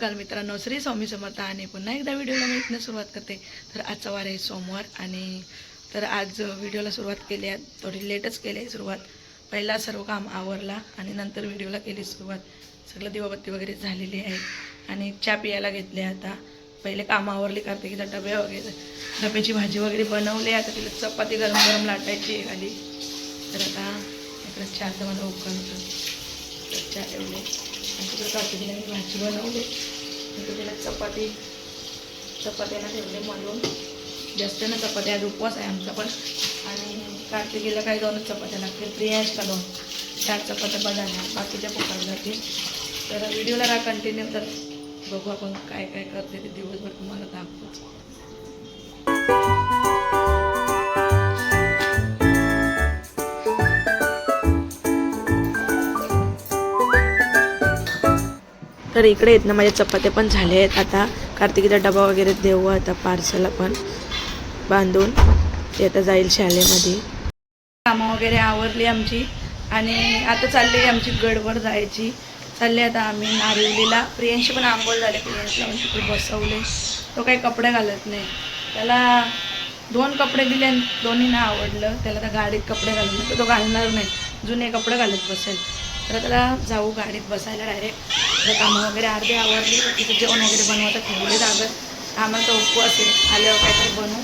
सकाळ मित्रांनो, श्री स्वामी समर्थ आणि पुन्हा एकदा व्हिडिओला मी इथनं सुरुवात करते. तर आजचा वार आहे सोमवार आणि तर आज व्हिडिओला सुरुवात केली आहे, थोडी लेटच केली आहे सुरुवात. पहिला सर्व काम आवरला आणि नंतर व्हिडिओला केली सुरुवात. सगळं दिवाबत्ती वगैरे झालेली आहे आणि चहा पियाला घेतले. आता पहिले काम आवरली करते की डबे वगैरे डब्याची भाजी वगैरे बनवली. आता तिला चपाती गरम गरम लाटायची आहे खाली. तर आता इकडे चहाचं मला उकळतं तर चहा ठेवले आणि तिकडे कार्तिकीला मी भाजी बनवली. नंतर तिला चपात्याला ठेवले मळून. जास्त ना चपात्या, आज उपवास आहे आमचा पण. आणि कार्तिकीला काही 2च चपात्या लागतील, प्रियांशला 2, 4 चपात्या बघायला, बाकीच्या फुकट जातील. तर व्हिडिओला राहा कंटिन्यू. तर बघू आपण काय काय करते ते दिवसभर तुम्हाला दाखवूच. तर इकडे आहेत ना माझ्या चपात्या पण झाल्या आहेत. आता कार्तिकीचा डबा वगैरे देऊ आता पार्सलला पण बांधून. ते आता जाईल शाळेमध्ये. कामं वगैरे आवरली आमची आणि आता चालली आमची गडबड जायची. चालले आता आम्ही नारिवलीला. प्रियांशी पण आंघोळ झाले, प्रियांशला पण तिकडे बसवले. तो काही कपडे घालत नाही. त्याला 2 कपडे दिले आणि दोन्हींना आवडलं. त्याला त्या गाडीत कपडे घालून तर तो घालणार नाही, जुने कपडे घालत बसेल. तर त्याला जाऊ गाडीत बसायला डायरेक्ट. तर कामं वगैरे अर्धे आवरली. तिथे जेवण वगैरे बनवता ठेवले जागत. आम्हाला तो उपवास असेल, आल्यावर काहीतरी बनवू.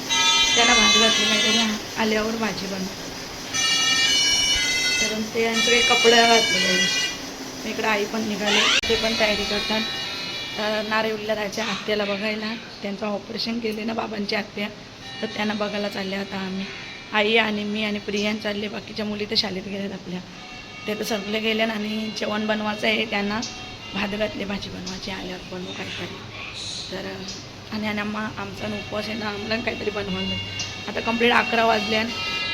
त्याला भाजी घातली, काहीतरी आल्यावर भाजी बनवू. तर ते यांचं काही कपडे घातले. इकडे आई पण निघाले, ते पण तयारी करतात. तर नारिवलीला जायच्या आत्याला बघायला. त्यांचं ऑपरेशन केले ना बाबांची आत्या, तर त्यांना बघायला चालले आता आम्ही. आई आणि मी आणि प्रियान चालले. बाकीच्या मुली तर शाळेत गेल्यात आपल्या. ते तर सगळे गेले आणि जेवण बनवायचं आहे. त्यांना भात घातले, भाजी बनवायची, आल्यावर बनवू काहीतरी. तर आणि आमचा उपवास आहे ना, आम्हाला काहीतरी बनवायला. आता कंप्लीट 11 वाजल्या.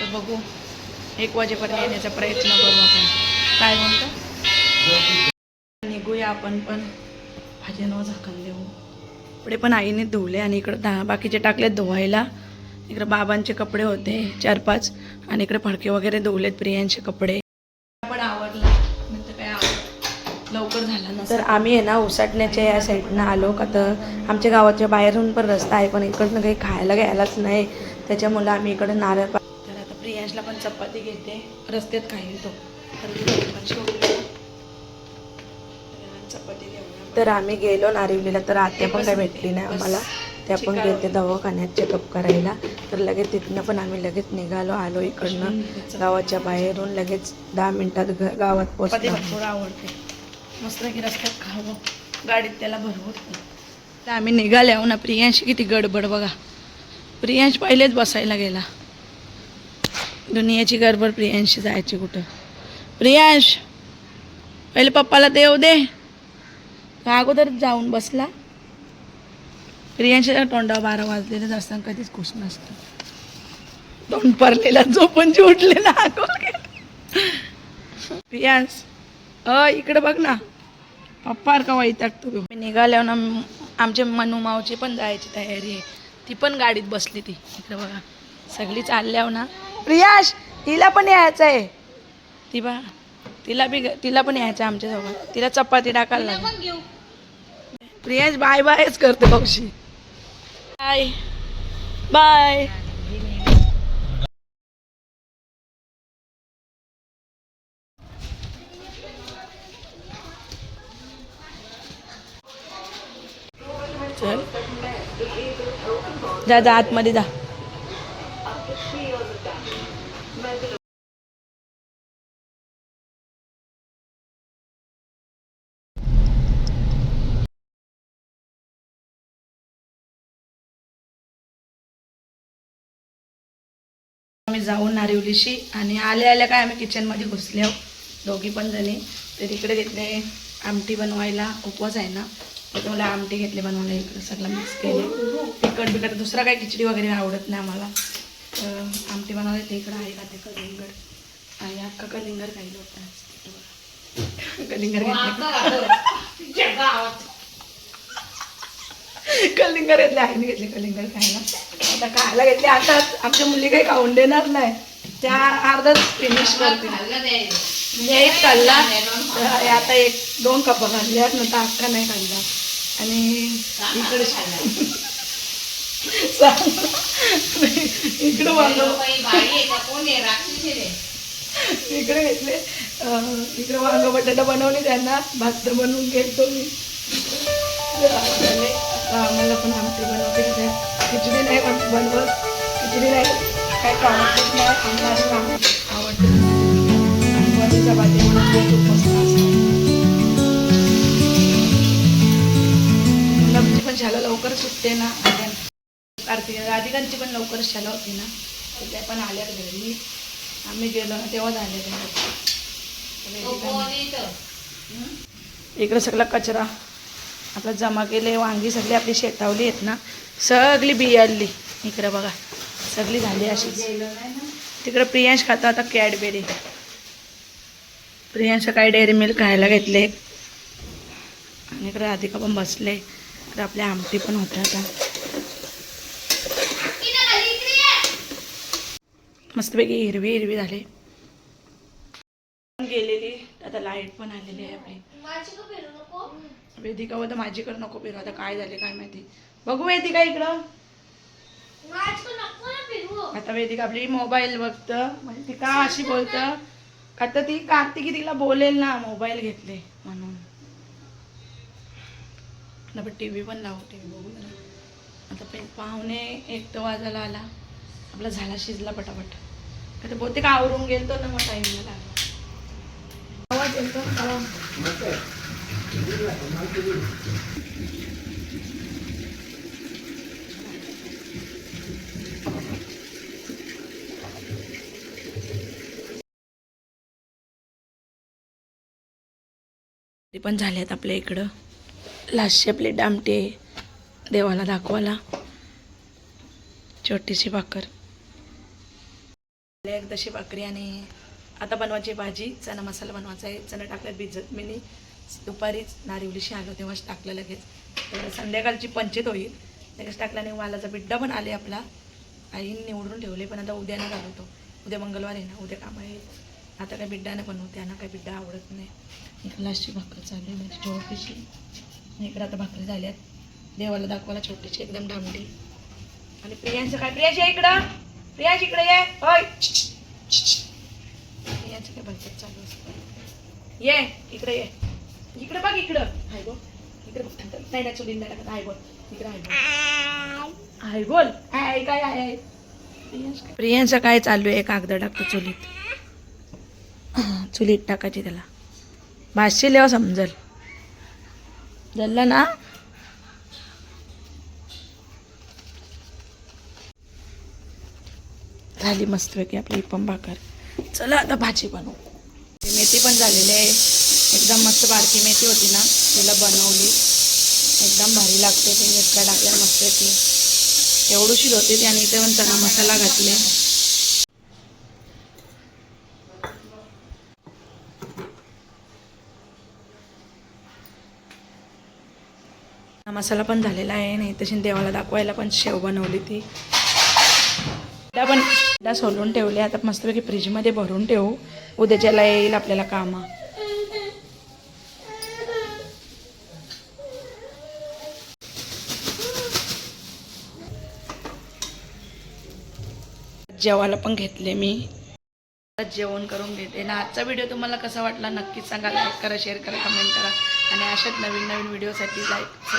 तर बघू 1 वाजेपर्यंत येण्याचा प्रयत्न करू आपण. काय म्हणतो निघूया आपण पण. भाजीनं झाकण देऊ. कपडे पण आईने धुवले आणि इकडं बाकीचे टाकलेत धुवायला. इकडे बाबांचे कपडे होते 4-5 आणि इकडे फडके वगैरे धुवलेत प्रियांचे कपडे. पण आवडला नंतर काय लवकर झाला ना. तर आम्ही आहे ना उसाटण्याच्या या साईडनं आलो का. तर आमच्या गावाच्या बाहेरून पण रस्ता आहे, पण इकडनं काही खायला घ्यायलाच नाही. त्याच्यामुळं आम्ही इकडं नारळ. तर आता प्रियांशला पण चपाती घेते, रस्त्यात खाईल तो. तर आम्ही गेलो नारिवलीला. तर आत्या पण काही भेटली नाही आम्हाला. त्या पण गेले दवाखान्यात चेकअप करायला. तर लगेच तिथनं पण आम्ही लगेच निघालो. आलो इकडनं गावाच्या बाहेरून. लगेच 10 मिनिटात गावात पोहोचलो. भरपूर आवडते मस्त की रस्त्यात खावं, गाडीत त्याला भरवत. तर आम्ही निघाल्यावर ना प्रियांशी किती गडबड बघा. प्रियांश पहिलेच बसायला गेला. दुनियाची गडबड प्रियांशी जायची कुठं. प्रियांश पहिले पप्पाला देऊ दे. अगोदर जाऊन बसला. प्रियांशीच्या तोंडावर 12 वाजलेलेच असताना कधीच खुश नसतं. तोंड पडलेला झोपून उठलेला. प्रियांश इकडे बघ ना, पप्पा का वैतागतो. निघाल्यावर ना आमच्या मनू मावची पण जायची तयारी आहे. ती पण गाडीत बसली. ती इकडे बघा सगळी चालल्यावर ना. प्रियांश तिला पण यायचं आहे. ती बा तिला पण यायचं आमच्यासोबत. तिला चपाती टाकायला लागेल. प्रियांश बाय बायच करते मावशी. Bye bye. चल जा जा आतमध्ये जा. आम्ही जाऊन नारिवलीशी आणि आल्या काय आम्ही किचनमध्ये घुसले आहोत दोघी पण जणी. तर इकडे घेतले आमटी बनवायला. उपवास आहे ना, तर मला आमटी घेतली बनवायला. इकडे सगळं मिक्स केले. तिखट दुसरा काही खिचडी वगैरे आवडत नाही आम्हाला. तर आमटी बनवायला ते इकडं आहे का ते कलिंगड. आणि अख्खा कलिंगड खायला होता. कलिंगड कलिंगड घेतले आईने घेतले कलिंगड खायला. आता खायला घेतले. आता आमच्या मुली काही खाऊन देणार नाही, त्या अर्धाच फिनिश करते. म्हणजे एक खाल्ला, आता 1-2 कप खाल्ल्यात, नंतर अख्खा नाही खाल्ला. आणि इकडे इकडे वांग इकडे घेतले इकडे वांग बटाटा बनवले त्यांना भात बनवून घेतो मी आम्हाला पण आमटी बनवते खिचडी नाही बनवत खिचडी नाही काय कामच नाही आम्हाला आवडते वरीचा भाजी म्हणून खूप मस्त असतो मुलांची पण शाळा लवकर सुटते ना कार्तिक राधिकांची पण लवकरच शाळा होती ना तर त्या पण आल्या घरी आम्ही गेलो ना तेव्हा झाले इकडे सगळा कचरा आपला जमा केले वांगी सगळी आपली शेतावली आहेत ना सगळी बियाली इकडे बघा सगळी झाली अशीच तिकडे प्रियांश खाता आता कॅडबेरी प्रियांश काय डेअरी मिल्क खायला घेतले आणि इकडे राधिका पण बसले इकडे आपल्या आमटी पण होत्या आता मस्तपैकी हिरवी हिरवी झाली गेलेली आता लाईट पण आलेली आहे आपली वेदिका होतं माझीकडे नको फिरू आता काय झाले काय माहिती बघू वेदिका इकडं आता वेदिका आपली मोबाईल बघतं म्हणजे ती का अशी बोलतं आता ती कार्तिकी तिला बोलेल ना मोबाईल घेतले म्हणून आपण टीव्ही पण लावू टीव्ही बघू ना आता पाहुणे 1 वाजायला आला आपला झाला शिजला पटापट आता बहुतेक आवरून गेलतो ना मग टाईमला लागला आवाज येतो ते पण झालेत आपल्या इकडं लास्टची आपली डामटे देवाला दाखवायला छोटीशी भाकर एक तशी भाकरी आणि आता बनवायची भाजी चणा मसाला बनवायचा आहे चणा टाकल्यात भिजत मी दुपारीच नारिवलीशी आलो तेव्हाच टाकलं लगेच तर संध्याकाळची पंचायत होईल लगेच टाकल्याने वालाचा बिड्डा पण आले आपला आईने निवडून ठेवले पण आता उद्यानं घालवतो उद्या मंगळवार आहे ना उद्या काम आहे आता काय बिड्डानं बनवू त्यांना काय बिड्डा आवडत नाही इकडे लास्टची भाकर चालू आहे म्हणजे छोटीशी इकडे आता भाकरी झाल्यात देवाला दाखवायला छोटीशी एकदम डांबडी आणि प्रियांचं काय प्रियांशी आहे इकडं प्रियांश इकडे ये होय प्रियांचं काय भलतच चालू असतं ये इकडे ये इकडे बघ इकडं हाय बोल इकडे नाही ना चुलींदा टाकत हाय बोल इकडे हाय बोल हाय बोल हाय काय आहे प्रियांचं काय चालू आहे कागद टाकतो चुलीत टाकायची त्याला भाषी लेवा समजल झालं ना झाली मस्तपैकी आपली पण भाकर चला आता भाजी बनवू मेथी पण झालेली आहे एकदम मस्त बारकी मेथी होती ना तिला बनवली एकदम भारी लागते ती मिरच्या टाकल्या मस्तपैकी एवढीशी होती ती आणि इथे पण चणा मसाला घातले मसाला पण झालेला आहे नाही तशी देवाला दाखवायला पण शेव बनवली ती त्या पण सोलून ठेवले आता मस्तपैकी फ्रीजमध्ये भरून ठेवू उद्याच्याला येईल आपल्याला कामं जेवायला पण घेतले मी जेवण करून घेते ना आजचा व्हिडिओ तुम्हाला कसा वाटला नक्कीच सांगा लाईक करा शेअर करा कमेंट करा आणि अशाच नवीन व्हिडिओसाठी लाईक